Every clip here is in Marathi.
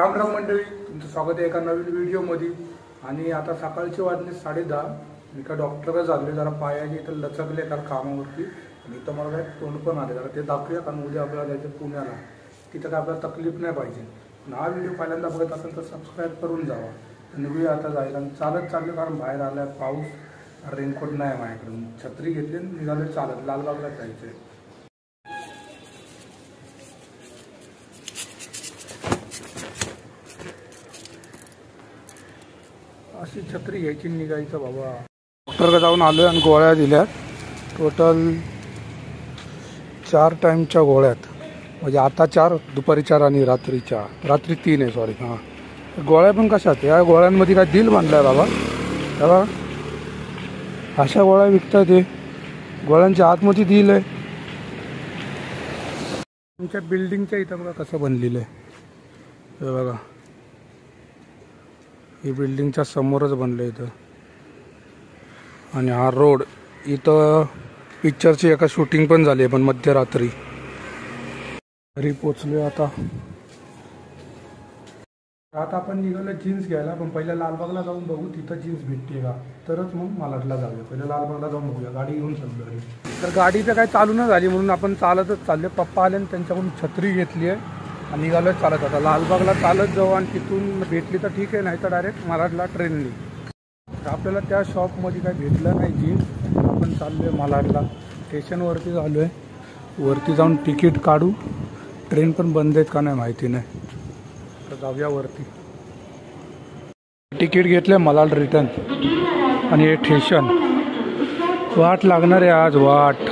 राम राम मंडळी, तुमचं स्वागत आहे एका नवीन व्हिडिओमध्ये। आणि आता सकाळचे वाजले 10:30। मी का डॉक्टरकडे झाले, जरा पायाचे इथं लचकले कारण कामावरती। आणि इथं मला काय तोंड पण आले, जरा ते दाखवूया कारण उद्या आपल्याला जायचं पुण्याला, तिथं काय आपल्याला तकलीफ नाही पाहिजे। हा व्हिडिओ पहिल्यांदा बघत असेल तर सबस्क्राईब करून जावा। निघूया आता जायला, चालत चाललो कारण बाहेर आलाय पाऊस, रेनकोट नाही माझ्याकडून, छत्री घेतली निघाले चालत, लालबागला जायचंय। अशी छत्री घ्यायची, निघायचं बाबा। डॉक्टरकडे जाऊन आलोय आणि गोळ्या दिल्यात, टोटल 4 टाइमच्या गोळ्यात, म्हणजे आता 4, दुपारी 4 आणि रात्री 3 आहे, सॉरी। हां, गोळ्या पण कशात, या गोळ्यांमध्ये काय दिल बांधलाय बाबा, तेव्हा अशा गोळ्या विकतात, ते गोळ्यांच्या आतमध्ये दिल आहे। तुमच्या बिल्डिंगच्या इथं बघा कसं बनलेलं आहे, हे बघा, ही बिल्डिंगच्या समोरच बनलं इथं। आणि हा रोड, इथं पिक्चरची एका शूटिंग पण झाली आहे, पण मध्यरात्री। घरी पोचलोय आता आपण निघालो जीन्स घ्यायला, पण पहिल्या लालबागला जाऊन बघू तिथं जीन्स भेटते का, तरच मग मालाडला जाऊया। पहिल्या लालबागला जाऊन बघूया, गाडी घेऊन चाललो घरी। तर गाडी तर काय चालू न झाली म्हणून आपण चालतच चाललो। पप्पा आले आणि त्यांच्याकडून छत्री घेतली आहे आणि निघालोय चालत। आता लालबागला चालत जाऊ आणि तिथून भेटली तर ठीक आहे, नाही तर डायरेक्ट मालाडला ट्रेनने। आपल्याला त्या शॉपमध्ये काय भेटलं नाही जीन्स, आपण चाललो आहे मालाडला। स्टेशनवरती झालो आहे, वरती जाऊन तिकीट काढू, ट्रेन पण बंद आहेत का नाही माहिती नाही, तर जाऊया वरती। तिकीट घेतलं मालाड रिटर्न, आणि हे स्टेशन वाट लागणार आहे आज, वाट।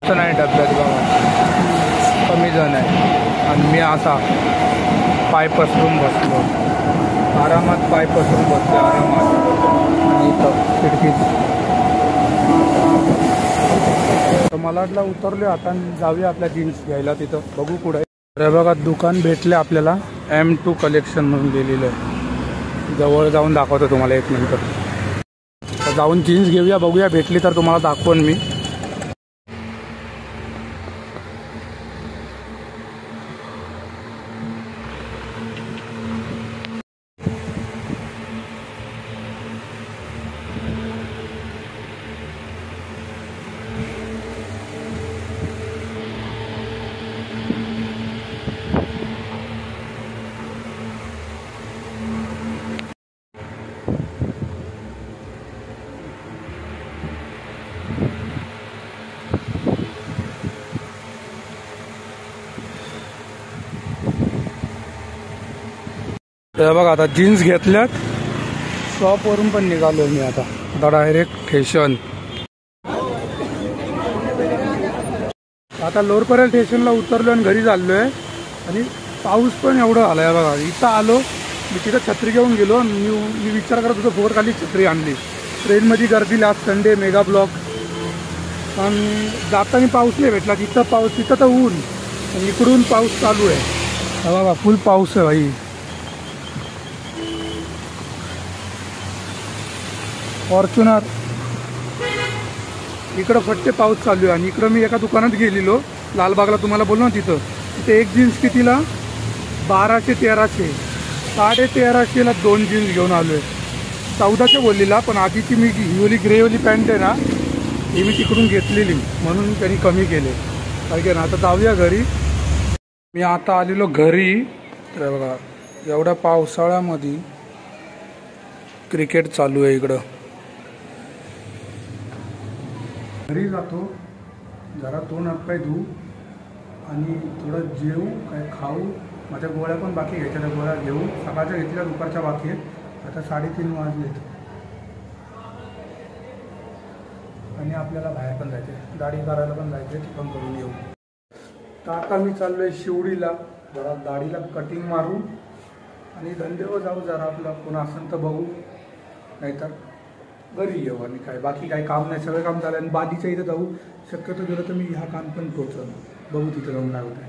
नाही डब्यात बाबा, कमी जण आहे आणि मी असा पाय पसरून बसलो, आरामात पाय पसरून बसलो आरामात। आणि इथं खिडकीत मालाडला उतरलो आता, जाऊया आपल्या जीन्स घ्यायला, तिथं बघू कुठं आहे। बघा दुकान भेटले आपल्याला, M2 कलेक्शन म्हणून लिहिलेलं आहे, जवळ जाऊन दाखवतो तुम्हाला, 1 मिनिट। जाऊन जीन्स घेऊया, बघूया भेटली तर तुम्हाला दाखवून मी। तर बघा आता जीन्स घेतल्यात, शॉपवरून पण निघालो मी आता डायरेक्ट स्टेशन। आता लोअरपरेल स्टेशनला उतरलो आणि घरी चाललोय, आणि पाऊस पण एवढं आलाय बघा। इथं आलो मी, तिथं छत्री घेऊन गेलो, मी विचार करत होतो फोर खाली छत्री आणली। ट्रेनमध्ये गर्दी, लास्ट संडे मेगा ब्लॉक, पण जाताना पाऊस नाही भेटला, तिथं पाऊस, तिथं तर ऊन, आणि इकडून पाऊस चालू आहे बघा, फुल पाऊस आहे भाई। फॉर्च्युनर इकडं फट्टे पाऊस चालू आहे, आणि इकडं मी एका दुकानात गेलेलो लालबागला, तुम्हाला बोललो ना तिथे एक जीन्स कितीला 1200-1300, 1350ला 2 जीन्स घेऊन आलो आहे। 1400 बोललेला, पण आधीची मी हिवली ग्रेवाली पॅन्ट आहे ना, ही मी तिकडून घेतलेली म्हणून त्यांनी कमी केले काय ना। आता जाऊया घरी, मी आता आलेलो घरी। तर बघा एवढ्या पावसाळ्यामध्ये क्रिकेट चालू आहे इकडं। घरी जातो, जरा तोंड हातपाय धुवू आणि थोडं जेवू, काय खाऊ, माझ्या गोळ्या पण बाकी घ्यायच्या, त्या गोळ्या घेऊ, सकाळच्या घेतल्या, दुपारच्या बाकी आहेत, आता 3:30 वाजलेत आणि आपल्याला बाहेर पण जायचं, दाढी करायला पण जायचं, ती पण करून येऊ. तर आता मी चाललो आहे शिवडीला, जरा दाढीला कटिंग मारू आणि धंदेवर जाऊ. जरा आपलं कोण असेल तर बघू, नाहीतर घरी येऊ. आणि काय बाकी काही काम नाही, सगळं काम झालं. आणि बादीच्या इथं जाऊ, शक्यतो गेलं तर मी ह्या काम पण पोचवलं, बघू तिथं जाऊन काय होतं.